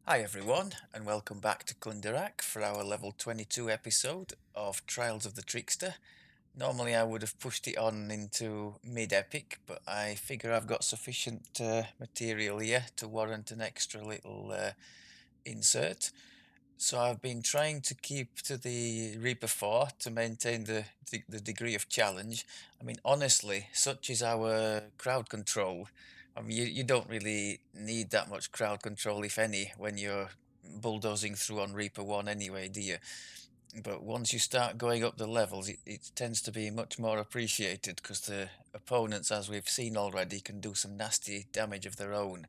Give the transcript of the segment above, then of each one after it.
Hi everyone, and welcome back to Kundarak for our level 22 episode of Trials of the Trickster. Normally I would have pushed it on into mid-epic, but I figure I've got sufficient material here to warrant an extra little insert. So I've been trying to keep to the Reaper 4 to maintain the degree of challenge. I mean, honestly, such is our crowd control. I mean, you don't really need that much crowd control, if any, when you're bulldozing through on Reaper 1 anyway, do you? But once you start going up the levels, it tends to be much more appreciated because the opponents, as we've seen already, can do some nasty damage of their own.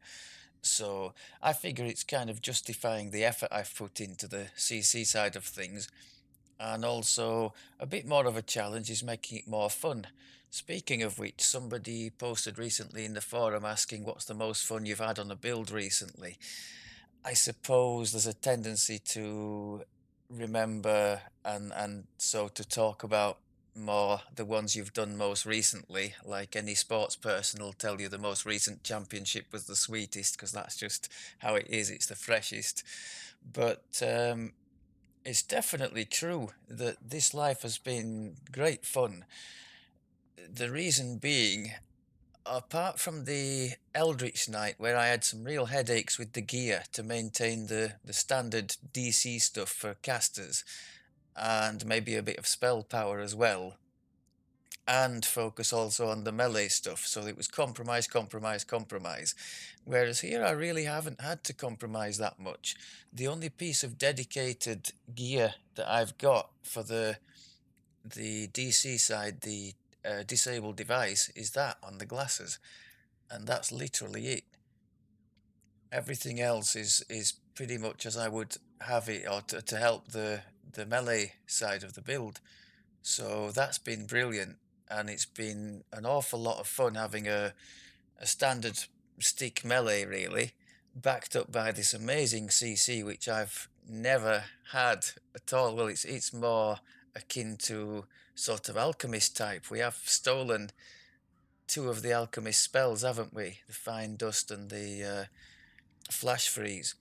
So I figure it's kind of justifying the effort I've put into the CC side of things, and also a bit more of a challenge is making it more fun. Speaking of which, somebody posted recently in the forum asking what's the most fun you've had on a build recently. I suppose there's a tendency to remember and so to talk about more the ones you've done most recently, like any sports person will tell you the most recent championship was the sweetest because that's just how it is, it's the freshest. But it's definitely true that this life has been great fun. The reason being, apart from the Eldritch night where I had some real headaches with the gear to maintain the standard DC stuff for casters and maybe a bit of spell power as well, and focus also on the melee stuff, so it was compromise, compromise, compromise. Whereas here I really haven't had to compromise that much. The only piece of dedicated gear that I've got for the DC side, the disabled device, is that on the glasses, and that's literally it. Everything else is pretty much as I would have it, or to help the melee side of the build. So that's been brilliant, and it's been an awful lot of fun having a standard stick melee, really, backed up by this amazing CC, which I've never had at all. Well, it's more akin to sort of alchemist type. We have stolen two of the alchemist spells, haven't we? The fine dust and the flash freeze.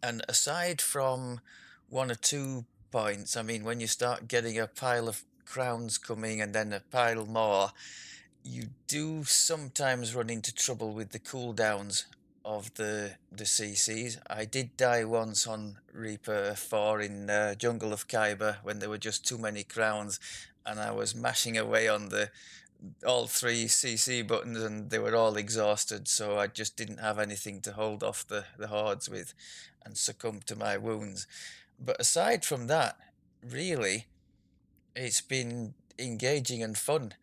And aside from one or two points, I mean, when you start getting a pile of crowns coming and then a pile more, you do sometimes run into trouble with the cooldowns of the CCs. I did die once on Reaper 4 in Jungle of Khyber when there were just too many crowns, and I was mashing away on the all three CC buttons and they were all exhausted, so I just didn't have anything to hold off the hordes with and succumbed to my wounds. But aside from that, really, it's been engaging and fun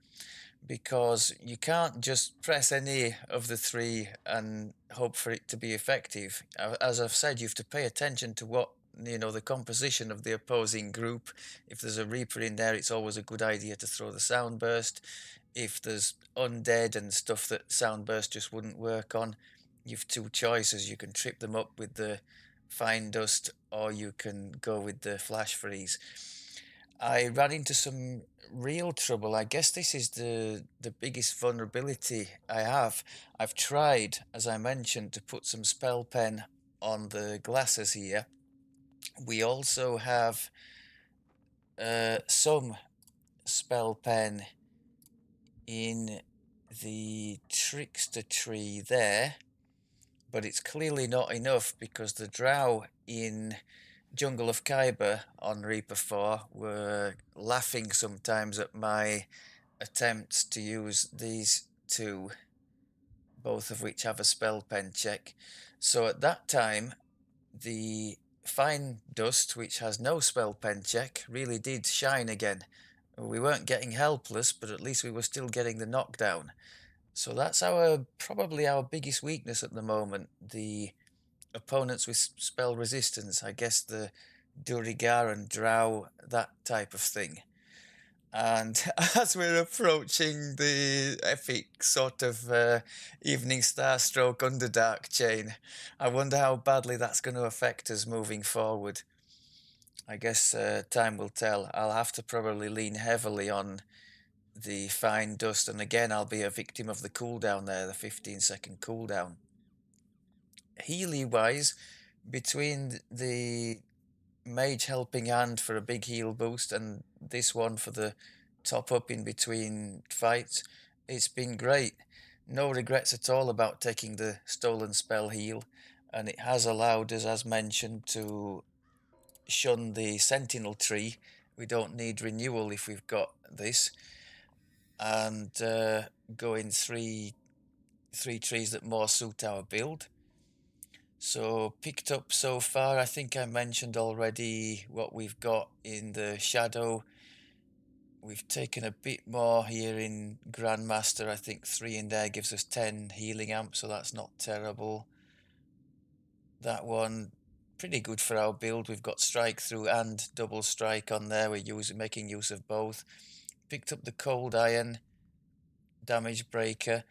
because you can't just press any of the three and hope for it to be effective. As I've said, you have to pay attention to what, the composition of the opposing group. If there's a Reaper in there, it's always a good idea to throw the sound burst. If there's undead and stuff that sound burst just wouldn't work on, you've two choices. You can trip them up with the fine dust, or you can go with the flash freeze. I ran into some real trouble. I guess this is the biggest vulnerability I have. I've tried, as I mentioned, to put some spell pen on the glasses here. We also have some spell pen in the Trickster tree there, but it's clearly not enough because the drow in Jungle of Khyber on Reaper 4 were laughing sometimes at my attempts to use these two, both of which have a spell pen check. So at that time, the fine dust, which has no spell pen check, really did shine again. We weren't getting helpless, but at least we were still getting the knockdown. So that's probably our biggest weakness at the moment. The opponents with spell resistance, I guess the Durigar and Drow, that type of thing. And as we're approaching the epic sort of Evening Star stroke Underdark chain, I wonder how badly that's going to affect us moving forward. I guess time will tell. I'll have to probably lean heavily on the fine dust, and again I'll be a victim of the cooldown there, the 15-second cooldown. Healy wise, Between the Mage Helping Hand for a big heal boost and this one for the top up in between fights, it's been great. No regrets at all about taking the stolen spell heal, and it has allowed us, as mentioned, to shun the Sentinel tree. We don't need renewal if we've got this, and go in three trees that more suit our build. So picked up so far, I think I mentioned already what we've got in the shadow. We've taken a bit more here in Grandmaster. I think 3 in there gives us 10 healing amps, so that's not terrible. That one pretty good for our build. We've got strike through and double strike on there. We're making use of both. Picked up the cold iron damage breaker.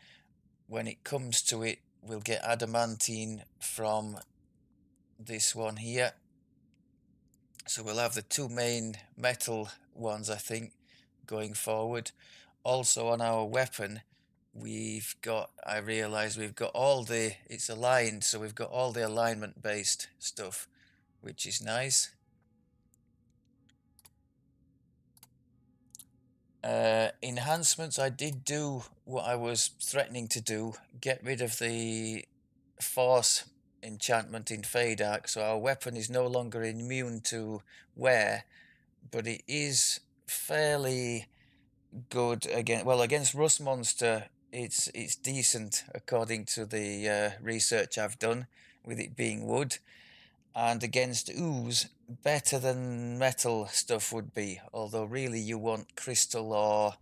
When it comes to it, we'll get adamantine from this one here. So we'll have the two main metal ones, I think, going forward. Also on our weapon, I realise we've got it's aligned, so we've got all the alignment based stuff, which is nice. Enhancements, I did do what I was threatening to do, get rid of the force enchantment in Fade Arc, so our weapon is no longer immune to wear, but it is fairly good against Rust Monster. It's decent according to the research I've done, with it being wood, and against ooze better than metal stuff would be. Although really you want crystal or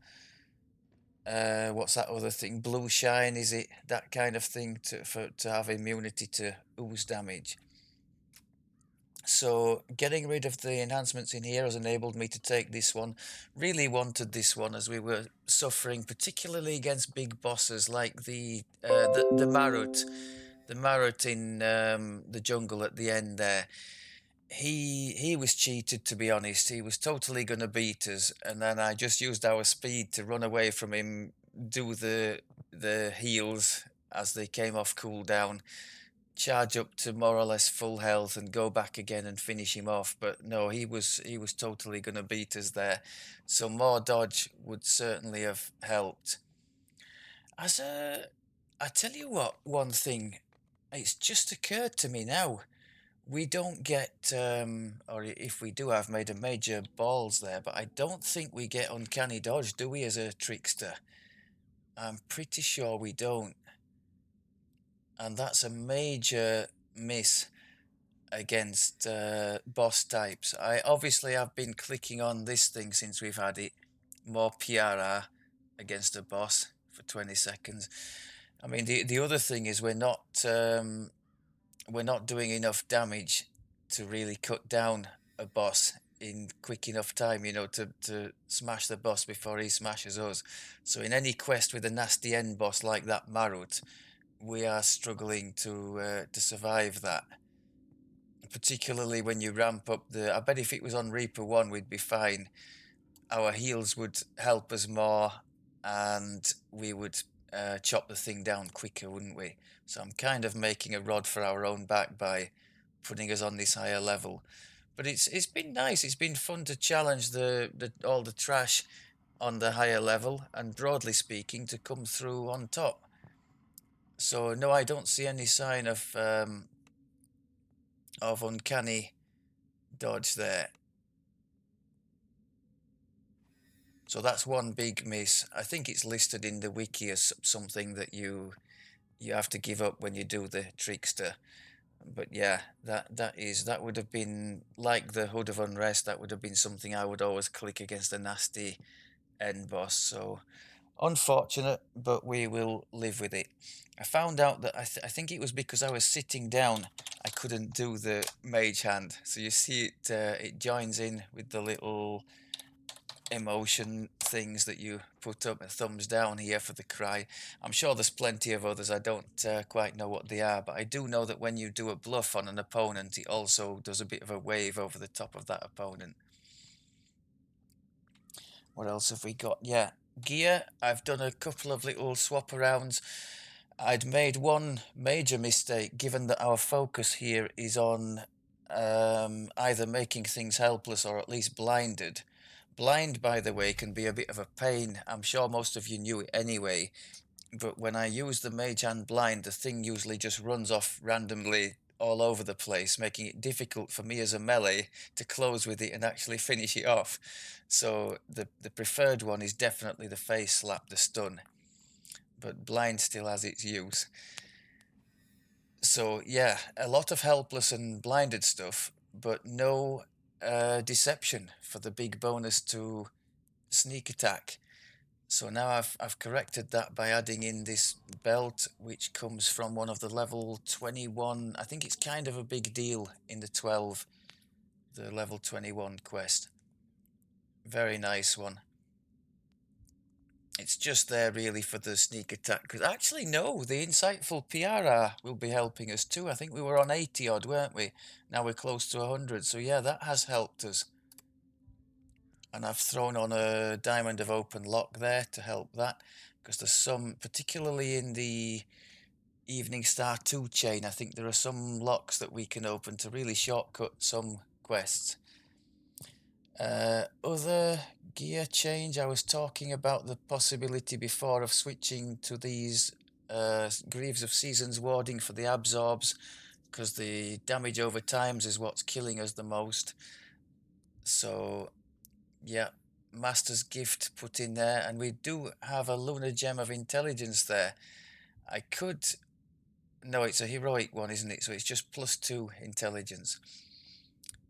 what's that other thing? Blue shine, is it? That kind of thing to have immunity to ooze damage. So getting rid of the enhancements in here has enabled me to take this one. Really wanted this one as we were suffering, particularly against big bosses like the Marut. The Marut in the jungle at the end there. He was cheated, to be honest. He was totally going to beat us, and then I just used our speed to run away from him, do the heals as they came off cooldown, charge up to more or less full health and go back again and finish him off. But no, he was totally going to beat us there. So more dodge would certainly have helped. As a, I tell you what, one thing, it's just occurred to me now. We don't get, or if we do, I've made a major balls there, but I don't think we get uncanny dodge, do we, as a trickster? I'm pretty sure we don't. And that's a major miss against boss types. I've been clicking on this thing since we've had it, more PRR against a boss for 20 seconds. I mean, the other thing is we're not doing enough damage to really cut down a boss in quick enough time, to smash the boss before he smashes us. So in any quest with a nasty end boss like that Marut, we are struggling to survive that. Particularly when you ramp up I bet if it was on Reaper 1, we'd be fine. Our heals would help us more, and we would chop the thing down quicker, wouldn't we? So I'm kind of making a rod for our own back by putting us on this higher level. But it's been nice. It's been fun to challenge all the trash on the higher level, and broadly speaking, to come through on top. So no, I don't see any sign of uncanny dodge there. So that's one big miss. I think it's listed in the wiki as something that you have to give up when you do the Trickster. But yeah, that would have been like the Hood of Unrest. That would have been something I would always click against a nasty end boss. So unfortunate, but we will live with it. I found out that I think it was because I was sitting down, I couldn't do the mage hand. So you see it joins in with the little emotion things that you put up, a thumbs down here for the cry. I'm sure there's plenty of others. I don't quite know what they are, but I do know that when you do a bluff on an opponent, it also does a bit of a wave over the top of that opponent. What else have we got? Yeah, gear. I've done a couple of little swap arounds. I'd made one major mistake, given that our focus here is on either making things helpless or at least blinded. Blind, by the way, can be a bit of a pain. I'm sure most of you knew it anyway, but when I use the Mage Hand Blind, the thing usually just runs off randomly all over the place, making it difficult for me as a melee to close with it and actually finish it off. So the preferred one is definitely the face slap, the stun, but blind still has its use. So yeah, a lot of helpless and blinded stuff, but no deception for the big bonus to sneak attack. So now I've corrected that by adding in this belt, which comes from one of the level 21. I think it's kind of a big deal in the 12, the level 21 quest. Very nice one. It's just there really for the sneak attack. Because actually, no, the insightful PRR will be helping us too. I think we were on 80 odd, weren't we? Now we're close to 100. So yeah, that has helped us. And I've thrown on a diamond of open lock there to help that. Because there's some, particularly in the Evening Star 2 chain, I think there are some locks that we can open to really shortcut some quests. Other gear change, I was talking about the possibility before of switching to these Greaves of Seasons warding for the absorbs, because the damage over times is what's killing us the most. So yeah, Master's Gift put in there, and we do have a Lunar Gem of Intelligence there. I could... No, it's a heroic one, isn't it? So it's just +2 intelligence.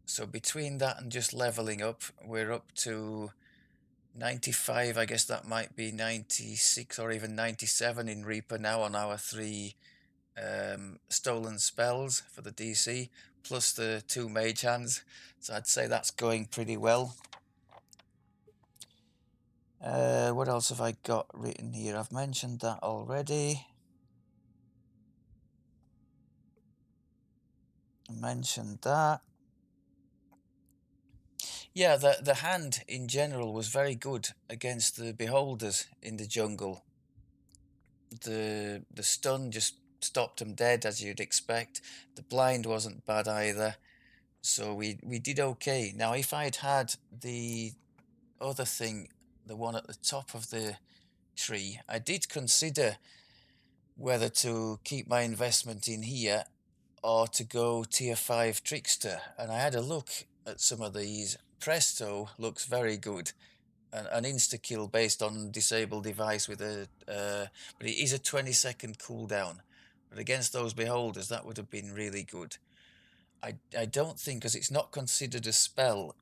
So between that and just leveling up, we're up to 95. I guess that might be 96 or even 97 in Reaper now on our 3 stolen spells for the DC, plus the 2 mage hands. So I'd say that's going pretty well. What else have I got written here? I've mentioned that already. Mentioned that. Yeah, the hand in general was very good against the beholders in the jungle. The stun just stopped them dead, as you'd expect. The blind wasn't bad either. So we did okay. Now, if I'd had the other thing, the one at the top of the tree, I did consider whether to keep my investment in here or to go tier 5 Trickster. And I had a look at some of these. Presto looks very good. An insta kill based on disable device with a but it is a 20-second cooldown. But against those beholders, that would have been really good. I don't think, because it's not considered a spell,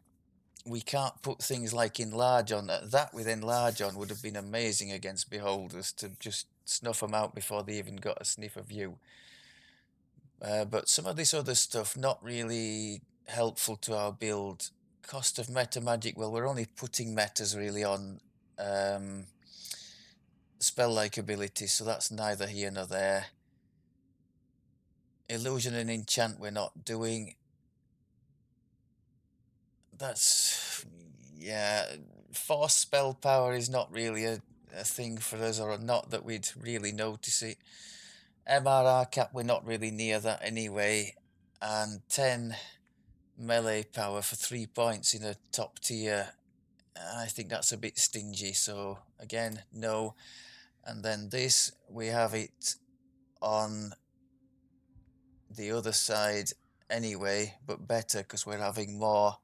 we can't put things like enlarge on. That with enlarge on would have been amazing against beholders, to just snuff them out before they even got a sniff of you. But some of this other stuff, not really helpful to our build. Cost of meta magic, well, we're only putting metas really on spell-like abilities, so that's neither here nor there. Illusion and enchant we're not doing. That's... yeah, force spell power is not really a thing for us, or not that we'd really notice it. MRR cap, we're not really near that anyway. And 10 melee power for 3 points in a top tier, I think that's a bit stingy, so again, no. And then this, we have it on the other side anyway, but better because we're having more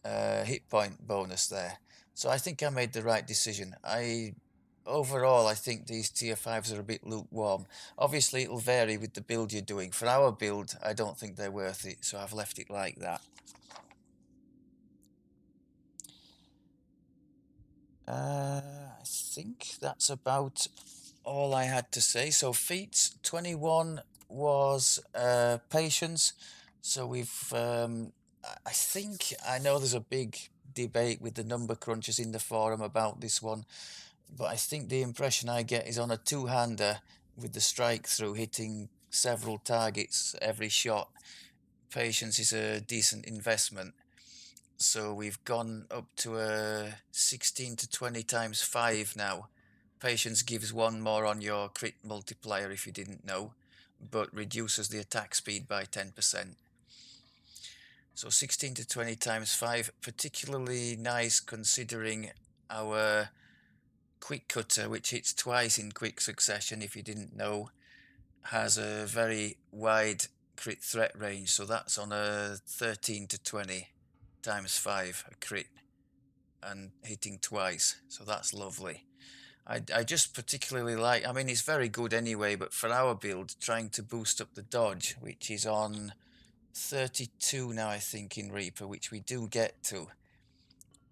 hit point bonus there. So I think I made the right decision. Overall, I think these tier 5s are a bit lukewarm. Obviously, it'll vary with the build you're doing. For our build, I don't think they're worth it, so I've left it like that. I think that's about all I had to say. So feats, 21 was patience. So we've, I think, I know there's a big debate with the number crunchers in the forum about this one, but I think the impression I get is on a two-hander with the strike through hitting several targets every shot, patience is a decent investment. So we've gone up to a 16 to 20 times 5 now Patience gives one more on your crit multiplier if you didn't know, but reduces the attack speed by 10%. So 16 to 20 times 5, particularly nice considering our quick cutter, which hits twice in quick succession if you didn't know, has a very wide crit threat range. So that's on a 13 to 20 times 5, a crit, and hitting twice. So that's lovely. I just particularly like, I mean, it's very good anyway, but for our build, trying to boost up the dodge, which is on 32 now, I think, in Reaper, which we do get to.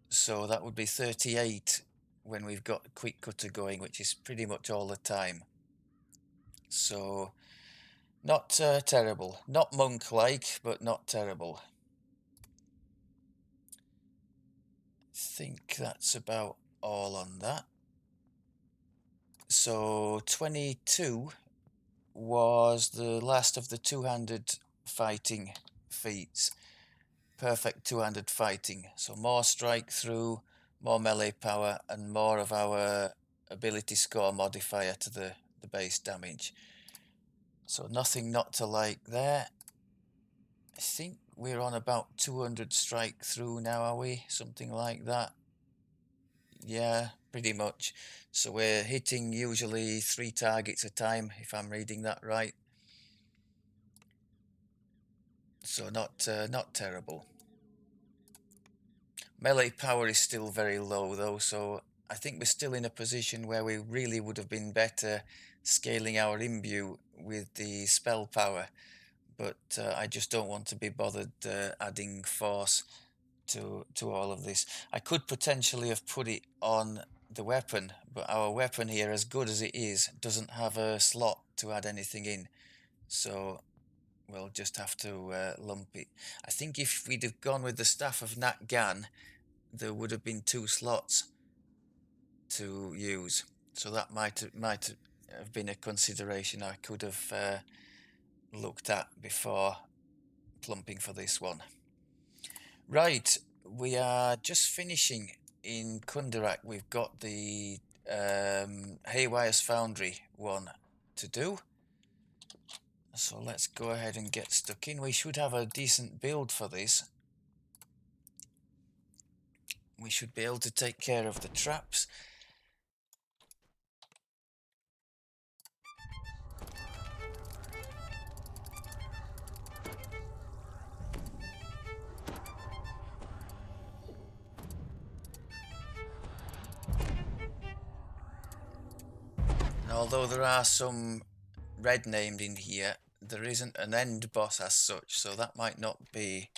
So that would be 38 when we've got quick cutter going, which is pretty much all the time. So not terrible. Not monk-like, but not terrible. I think that's about all on that. So 22 was the last of the two-handed fighting feats. Perfect two-handed fighting. So more strike through, more melee power, and more of our ability score modifier to the base damage. So nothing not to like there. I think we're on about 200 strike through now, are we? Something like that. Yeah, pretty much. So we're hitting usually 3 targets a time, if I'm reading that right. So not terrible. Melee power is still very low though, so I think we're still in a position where we really would have been better scaling our imbue with the spell power, but I just don't want to be bothered adding force to all of this. I could potentially have put it on the weapon, but our weapon here, as good as it is, doesn't have a slot to add anything in, so we'll just have to lump it. I think if we'd have gone with the Staff of Nat Gan, there would have been 2 slots to use, so that might have been a consideration I could have looked at before plumping for this one. Right, we are just finishing in Kundarak. We've got the Haywire's Foundry one to do, so let's go ahead and get stuck in. We should have a decent build for this. We should be able to take care of the traps. And although there are some red named in here, there isn't an end boss as such, so that might not be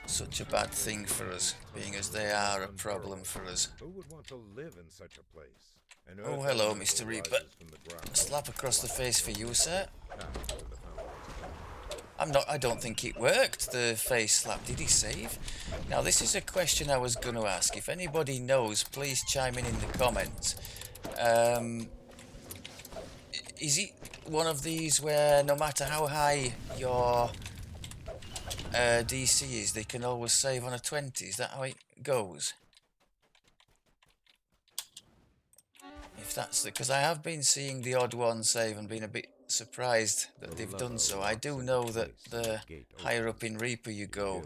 such a bad thing for us, being as they are a problem for us. Who would want to live in such a place? Oh, hello, Mr. Reaper. A slap across the face for you, sir. I don't think it worked, the face slap. Did he save? Now, this is a question I was going to ask. If anybody knows, please chime in the comments. Is it one of these where no matter how high your DC is, they can always save on a 20? Is that how it goes? If that's the... because I have been seeing the odd one save and been a bit surprised that they've done so. I do know that the higher up in Reaper you go,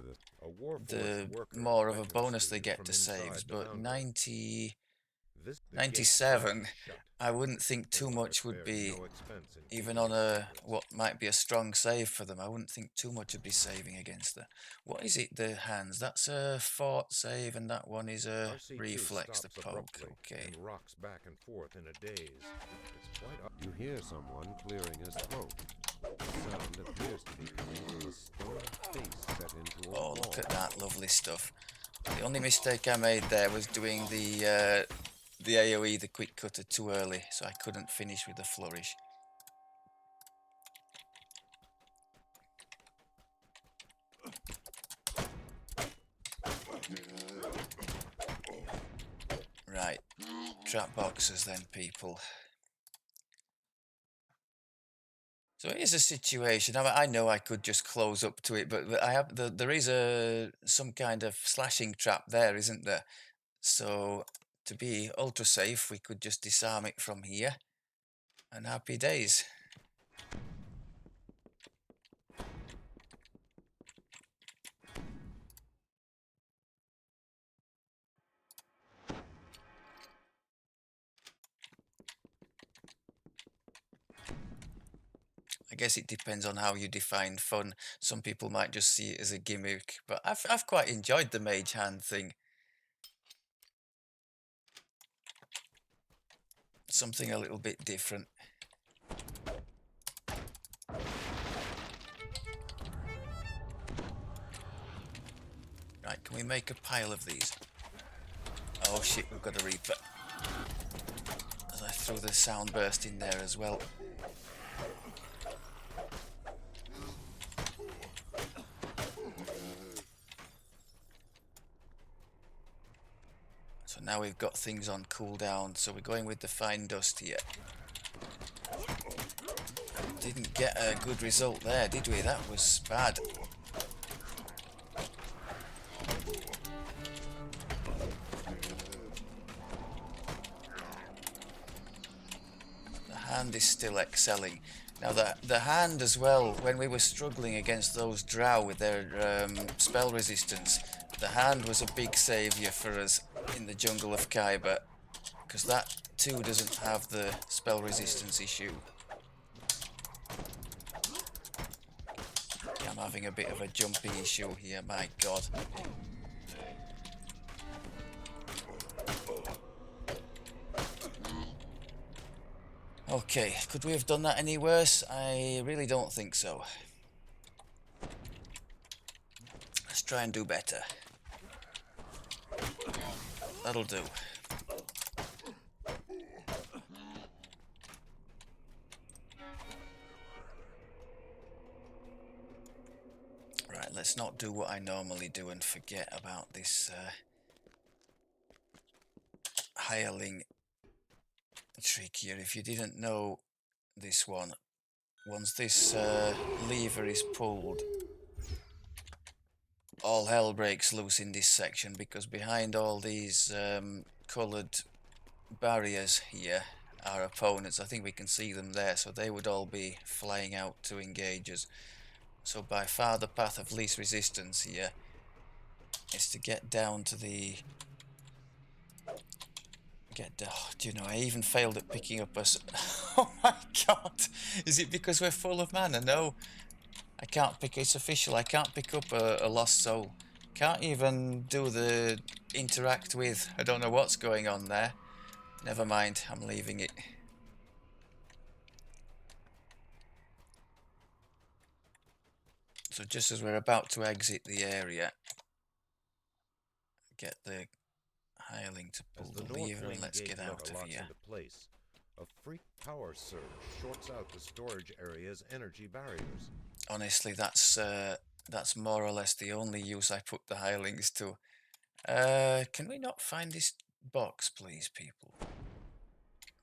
the more of a bonus they get to saves, but 97, I wouldn't think too much would be, even on a what might be a strong save for them, I wouldn't think too much would be saving against the... what is it, the hands? That's a fort save, and that one is a reflex, the poke. Okay. And rocks back and forth in a daze. It's quite... You hear someone clearing his throat. The sound appears to be coming from a stone face set into a wall. Oh, look at that lovely stuff. The only mistake I made there was doing the AoE, the quick cutter, too early, so I couldn't finish with the flourish. Right, trap boxes then, people. So here's a situation. I know I could just close up to it, but I have there is some kind of slashing trap there, isn't there? So to be ultra safe, we could just disarm it from here, and happy days. I guess it depends on how you define fun. Some people might just see it as a gimmick, but I've quite enjoyed the mage hand thing. Something a little bit different. Right, can we make a pile of these? Oh shit, we've got a Reaper. As I threw the sound burst in there as well. So now we've got things on cooldown, so we're going with the fine dust here. Didn't get a good result there, did we? That was bad. The hand is still excelling. Now the hand as well, when we were struggling against those drow with their spell resistance, the hand was a big saviour for us in the jungle of Khyber, because that too doesn't have the spell resistance issue. Yeah, I'm having a bit of a jumpy issue here, my god. Okay, could we have done that any worse? I really don't think so. Let's try and do better. That'll do. Right, let's not do what I normally do and forget about this hireling trick here. If you didn't know this one, once this lever is pulled, all hell breaks loose in this section, because behind all these coloured barriers here are opponents. I think we can see them there, so they would all be flying out to engage us. So by far the path of least resistance here is to get down to the... do you know, I even failed at picking up a... Oh my god! Is it because we're full of mana? No. I can't pick... It's official. I can't pick up a lost soul. Can't even do the interact with. I don't know what's going on there. Never mind. I'm leaving it. So just as we're about to exit the area, get the hireling to pull the lever and let's get out of here. Into place, a freak power surge shorts out the storage area's energy barriers. Honestly, that's more or less the only use I put the hirelings to. Can we not find this box, please, people?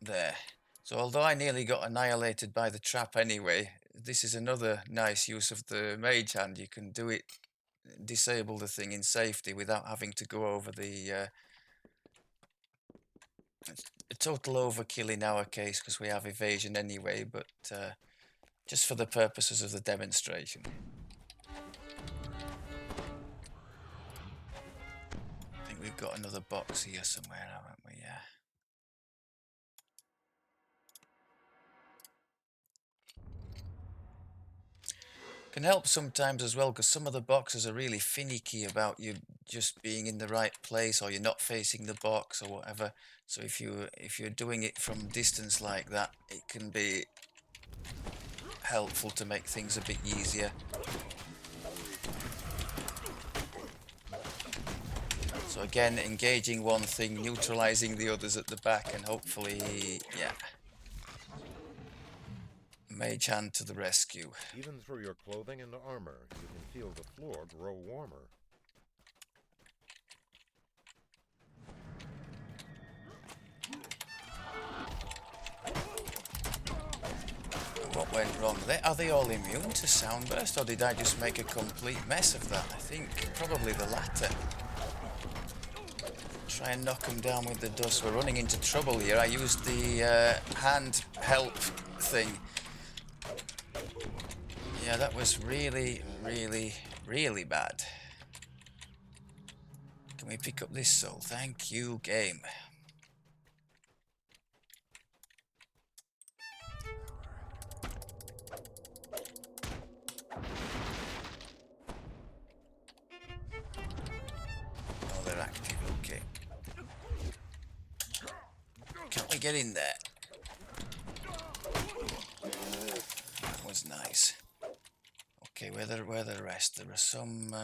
There. So although I nearly got annihilated by the trap anyway, this is another nice use of the mage hand. You can do it, disable the thing in safety without having to go over the... It's a total overkill in our case because we have evasion anyway, but just for the purposes of the demonstration. I think we've got another box here somewhere, haven't we? Yeah. Can help sometimes as well, because some of the boxes are really finicky about you just being in the right place, or you're not facing the box or whatever. So if you're doing it from distance like that, it can be helpful to make things a bit easier. So again, engaging one thing, neutralizing the others at the back, and hopefully, yeah. Mage hand to the rescue. Even through your clothing and armor, you can feel the floor grow warmer. What went wrong there? Are they all immune to soundburst, or did I just make a complete mess of that? I think probably the latter. Try and knock him down with the dust. We're running into trouble here. I used the hand help thing. Yeah, that was really, really, really bad. Can we pick up this soul? Thank you, game. Oh, they're active, okay. Can't we get in there? That was nice. Okay, where the rest? There are some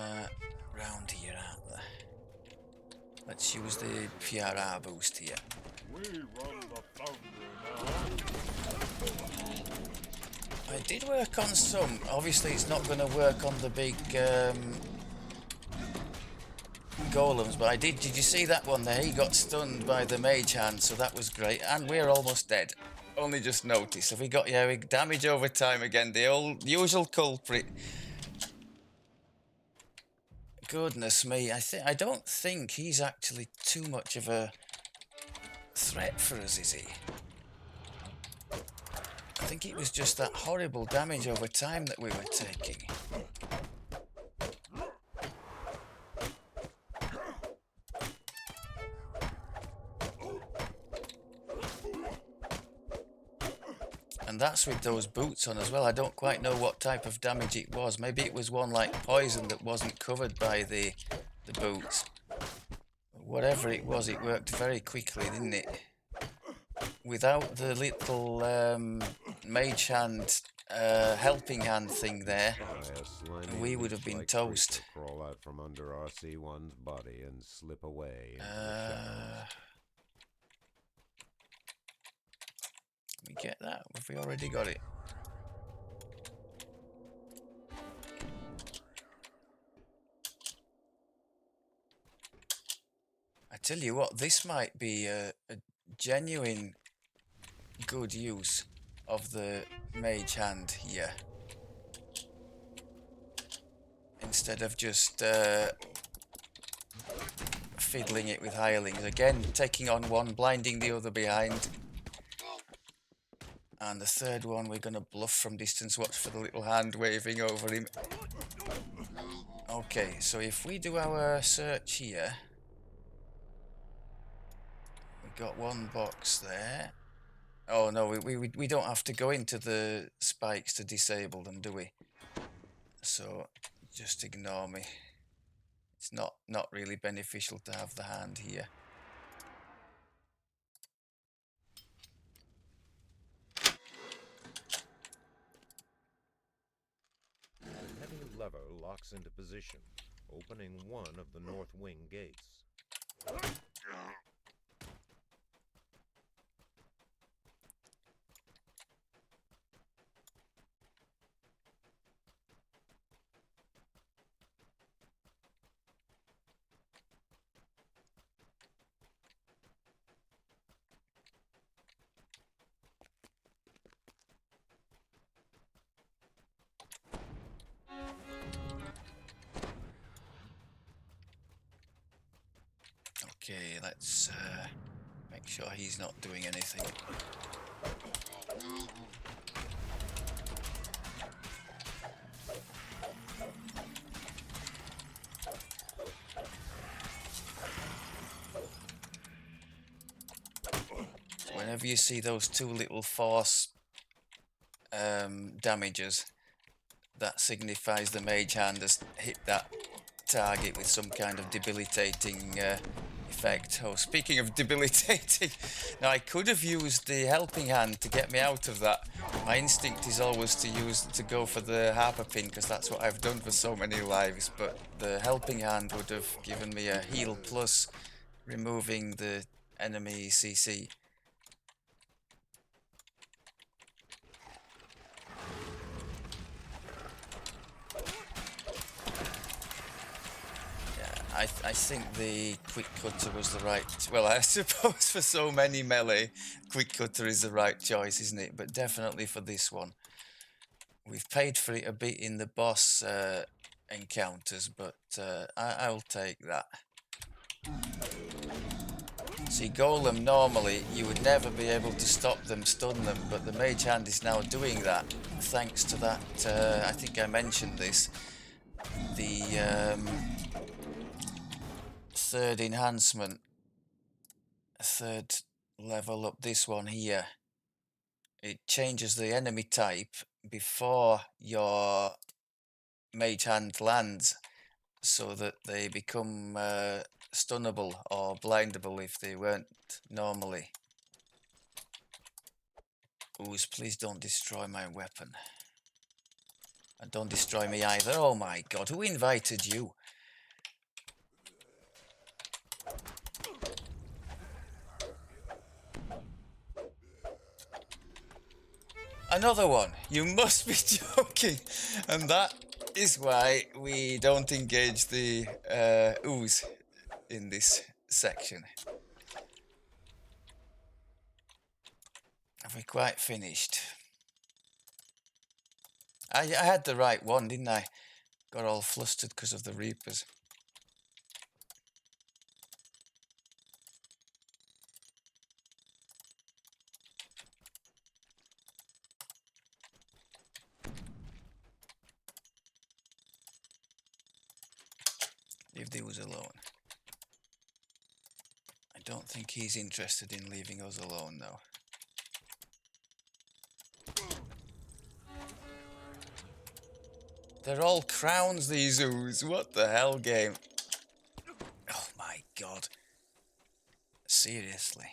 round here, aren't there? Let's use the PRR boost here. We run the Foundry now. I did work on some. Obviously, it's not going to work on the big golems, but I did. Did you see that one there? He got stunned by the mage hand, so that was great. And we're almost dead. Only just noticed. Have we got, yeah, we damage over time again. The old usual culprit. Goodness me, I don't think he's actually too much of a threat for us, is he? I think it was just that horrible damage over time that we were taking. And that's with those boots on as well. I don't quite know what type of damage it was. Maybe it was one like poison that wasn't covered by the boots. Whatever it was, it worked very quickly, didn't it? Without the little mage hand, helping hand thing there, we would have been toast. Crawl out from under RC1's body and slip away into the shadows. We get that? Have we already got it? I tell you what, this might be a genuine good use of the mage hand here. Instead of just fiddling it with hirelings. Again, taking on one, blinding the other behind. And the third one, we're going to bluff from distance. Watch for the little hand waving over him. Okay, so if we do our search here, we've got one box there. Oh no, we don't have to go into the spikes to disable them, do we? So just ignore me. It's not really beneficial to have the hand here. Lever locks into position, opening one of the north wing gates. Okay, let's make sure he's not doing anything. Whenever you see those two little force damages, that signifies the mage hand has hit that target with some kind of debilitating effect. Oh, speaking of debilitating, now I could have used the helping hand to get me out of that. My instinct is always to go for the harper pin, because that's what I've done for so many lives, but the helping hand would have given me a heal plus removing the enemy CC. I think the quick cutter was the right... Well, I suppose for so many melee, quick cutter is the right choice, isn't it? But definitely for this one. We've paid for it a bit in the boss encounters, but I'll take that. See, Golem normally you would never be able to stop them, stun them, but the Mage Hand is now doing that thanks to that. I think I mentioned this. The third enhancement, third level up. This one here. It changes the enemy type before your Mage Hand lands, so that they become stunnable or blindable if they weren't normally. Ooze, please don't destroy my weapon. And don't destroy me either. Oh my god, who invited you? Another one. You must be joking. And that is why we don't engage the ooze in this section. Have we quite finished? I had the right one, didn't I? Got all flustered because of the Reapers. Leave the ooze alone. I don't think he's interested in leaving us alone, though. They're all crowns, these ooze. What the hell, game? Oh my god. Seriously.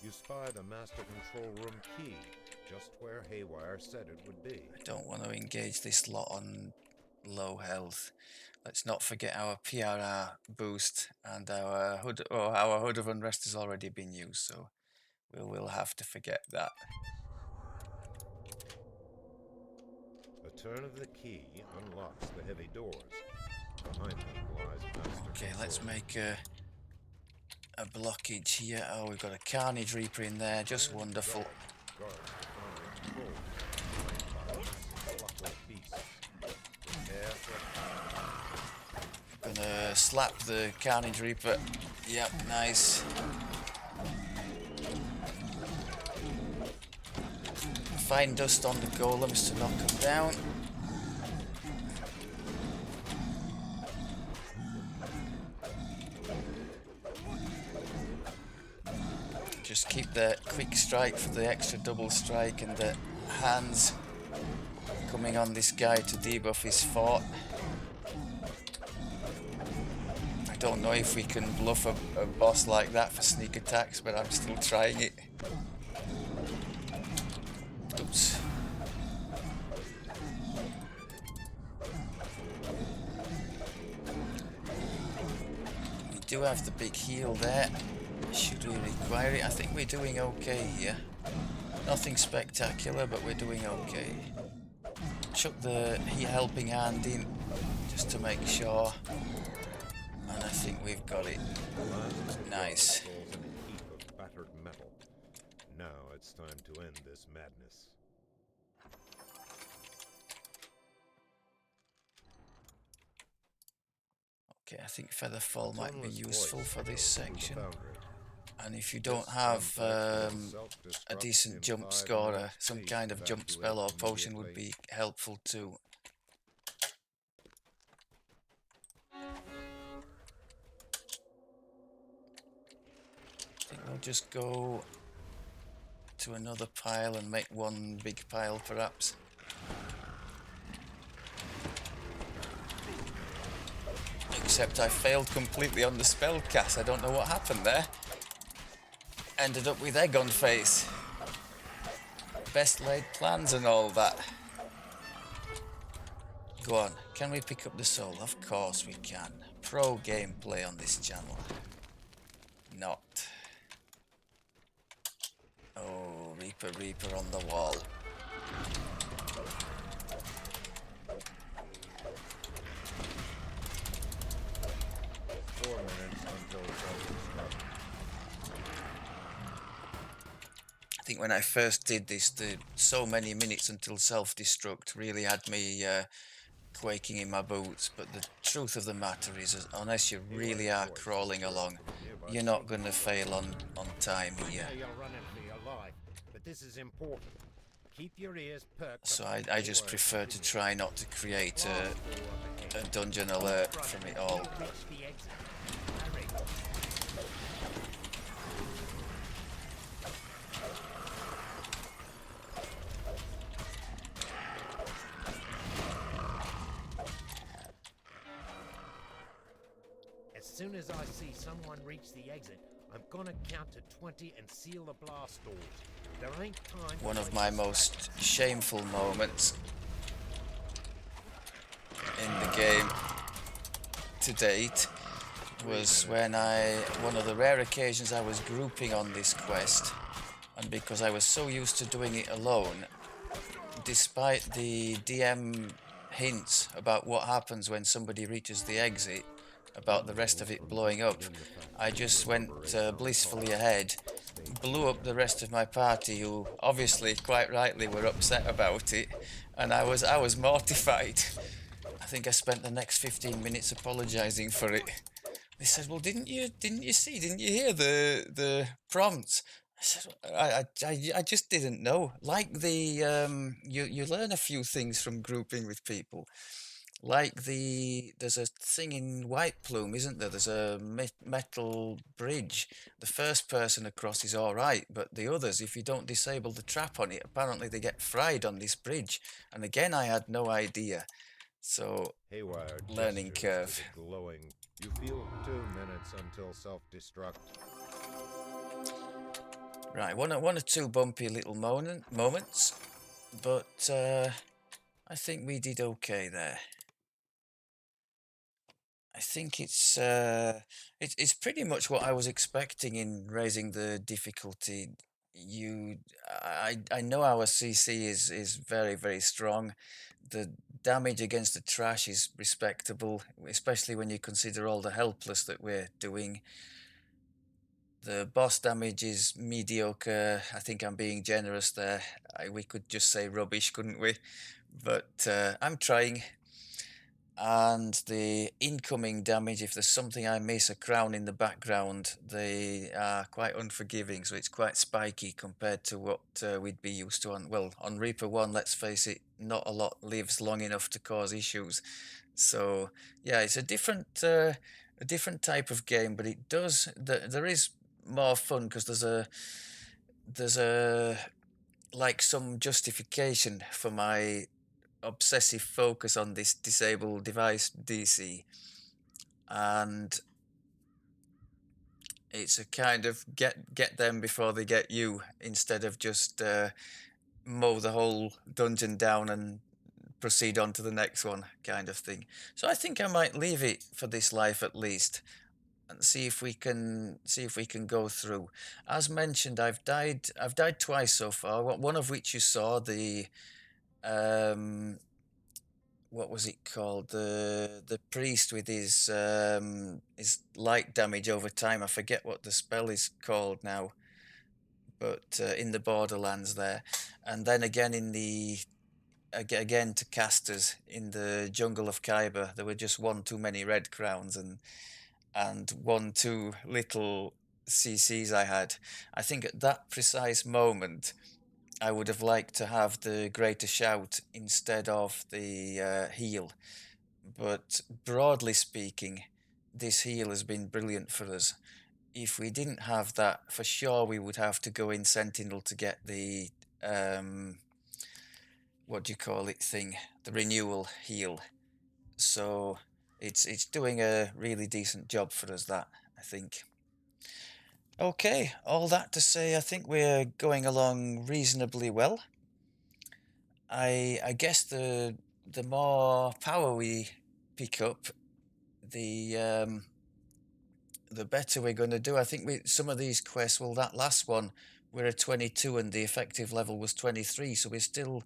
You spy the master control room key, just where Haywire said it would be. I don't want to engage this lot on low health. Let's not forget our PRR boost and our hood. Oh, our hood of unrest has already been used, so we will have to forget that. A turn of the key unlocks the heavy doors. Behind them lies master Okay, let's control. make a blockage here. Oh, we've got a Carnage Reaper in there, just wonderful. Guards the Foundry control. Flanked by a massive clockwork beast. Prepare for Gonna slap the Carnage Reaper. Yep, nice. Fine dust on the golems to knock them down. Just keep the quick strike for the extra double strike and the hands coming on this guy to debuff his fort. I don't know if we can bluff a boss like that for sneak attacks, but I'm still trying it. Oops. We do have the big heal there. Should we require it? I think we're doing okay here. Nothing spectacular, but we're doing okay. Chuck the helping hand in just to make sure. And I think we've got it. Nice. in a heap of battered metal. Now it's time to end this madness. Okay, I think Featherfall might be Autonomous useful voice for this echoes through the section. Foundry. And if you don't This have complex will a self-destruct decent in jump 5 score, minutes. some Please kind of jump evacuate spell or potion would immediately. be helpful too. I think we'll just go to another pile and make one big pile perhaps. Except I failed completely on the spell cast. I don't know what happened there. Ended up with egg on face. Best laid plans and all that. Go on, can we pick up the soul? Of course we can. Pro gameplay on this channel. Not. Oh, Reaper on the wall. 4 minutes until self-destruct. I think when I first did this, the so many minutes until self-destruct really had me quaking in my boots, but the truth of the matter is, unless you really Hayward's are voice crawling was heard along, from a nearby you're not station going to wagon. fail on time I here. know you're running for your life, but this is important. Keep your ears perked So up. I just prefer to try not to create a dungeon alert from it all. Reach the exit. Hurry. As soon as I see someone reach the exit, I'm gonna count to 20 and seal the blast doors. There ain't time. One of my most shameful moments in the game to date was when one of the rare occasions I was grouping on this quest, and because I was so used to doing it alone, despite the DM hints about what happens when somebody reaches the exit, about the rest of it blowing up, I just went blissfully ahead, blew up the rest of my party, who obviously quite rightly were upset about it, and I was mortified. I think I spent the next 15 minutes apologizing for it. They said, "Well, didn't you see? Didn't you hear the prompts?" I said, I just didn't know. Like you learn a few things from grouping with people. Like there's a thing in White Plume, isn't there? There's a metal bridge. The first person across is all right, but the others, if you don't disable the trap on it, apparently they get fried on this bridge. And again, I had no idea. So Haywire learning gestures curve. to the glowing. You feel 2 minutes until self-destruct. Right, one or two bumpy little moments, but I think we did okay there. I think it's pretty much what I was expecting in raising the difficulty. I know our CC is very strong. The damage against the trash is respectable, especially when you consider all the helpless that we're doing. The boss damage is mediocre. I think I'm being generous there. We could just say rubbish, couldn't we? But I'm trying. And the incoming damage, if there's something I miss, a crown in the background, they are quite unforgiving, so it's quite spiky compared to what we'd be used to on Reaper 1. Let's face it, not a lot lives long enough to cause issues. So yeah, it's a different type of game, but it does there is more fun because there's a like some justification for my obsessive focus on this disabled device DC, and it's a kind of get them before they get you, instead of just mow the whole dungeon down and proceed on to the next one kind of thing. So I think I might leave it for this life at least and see if we can go through. As mentioned, I've died twice so far, one of which you saw, the what was it called? The priest with his light damage over time. I forget what the spell is called now, but in the Borderlands there, and then again in the again to casters in the jungle of Khyber, there were just one too many red crowns and one too little CCs I had. I think at that precise moment, I would have liked to have the greater shout instead of the heal. But broadly speaking, this heal has been brilliant for us. If we didn't have that, for sure we would have to go in Sentinel to get the what do you call it thing, the renewal heal. So it's doing a really decent job for us, that, I think. Okay, all that to say, I think we're going along reasonably well. I guess the more power we pick up, the better we're going to do. I think some of these quests, well, that last one, we're at 22 and the effective level was 23, so we're still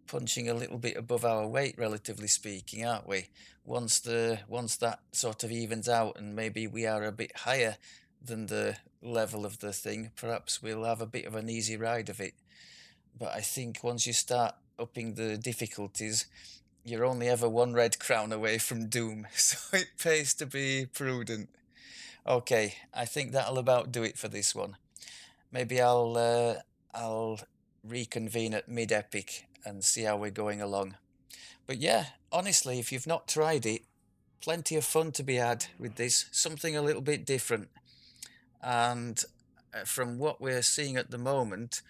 punching a little bit above our weight, relatively speaking, aren't we? Once that sort of evens out and maybe we are a bit higher than the level of the thing, perhaps we'll have a bit of an easy ride of it. But I think once you start upping the difficulties, you're only ever one red crown away from doom, so it pays to be prudent. Okay, I think that'll about do it for this one. Maybe I'll reconvene at mid-epic and see how we're going along. But yeah, honestly, if you've not tried it, plenty of fun to be had with this. Something a little bit different. And from what we're seeing at the moment,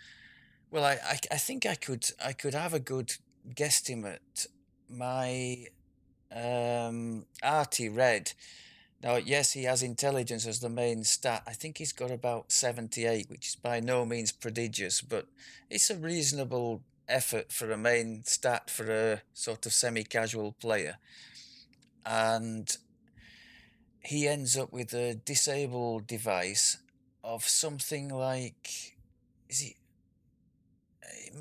well, I think I could have a good guesstimate. My Artie Red. Now, yes, he has intelligence as the main stat. I think he's got about 78, which is by no means prodigious, but it's a reasonable effort for a main stat for a sort of semi-casual player. And he ends up with a disabled device of something like, is he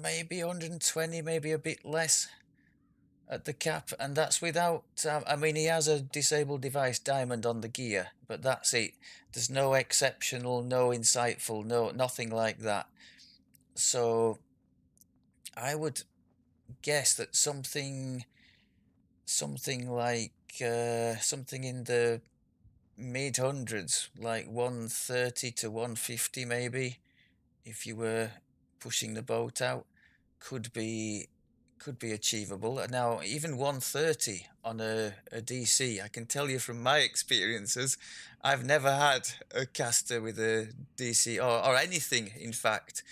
maybe 120, maybe a bit less at the cap, and that's without. I mean, he has a disabled device diamond on the gear, but that's it. There's no exceptional, no insightful, no nothing like that. So I would guess that something like something in the mid hundreds, like 130 to 150 maybe, if you were pushing the boat out, could be achievable. Now, even 130 on a DC, I can tell you from my experiences, I've never had a caster with a DC or anything, in fact.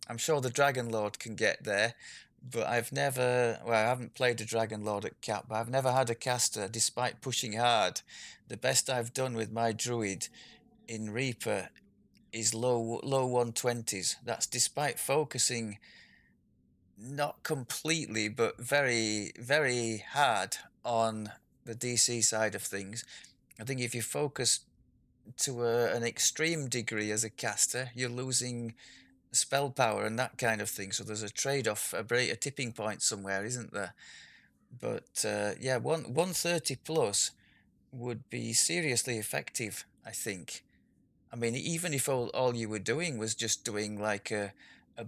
I'm sure the Dragon Lord can get there, but I've never, well, I haven't played a Dragon Lord at cap, but I've never had a caster, despite pushing hard. The best I've done with my Druid in Reaper is low 120s. That's despite focusing not completely, but very, very hard on the DC side of things. I think if you focus to an extreme degree as a caster, you're losing spell power and that kind of thing. So there's a trade-off, a tipping point somewhere, isn't there? But yeah, 130 plus would be seriously effective, I think. I mean, even if all you were doing was just doing like a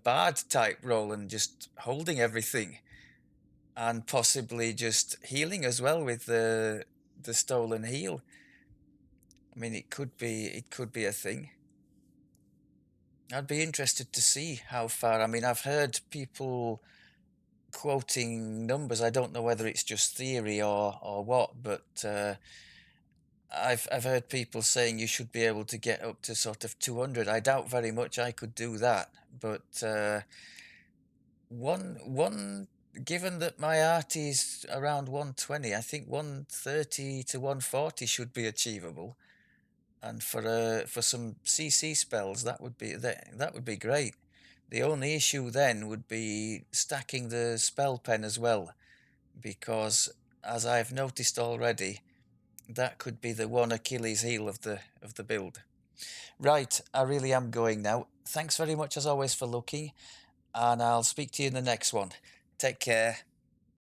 bard type role and just holding everything, and possibly just healing as well with the stolen heal. I mean, it could be a thing. I'd be interested to see how far. I mean, I've heard people quoting numbers. I don't know whether it's just theory or what, but I've heard people saying you should be able to get up to sort of 200. I doubt very much I could do that, but one given that my art is around 120, I think 130 to 140 should be achievable. And for some CC spells, that would be great. The only issue then would be stacking the spell pen as well, because as I've noticed already, that could be the one Achilles heel of the build. Right, I really am going now. Thanks very much as always for looking, and I'll speak to you in the next one. Take care.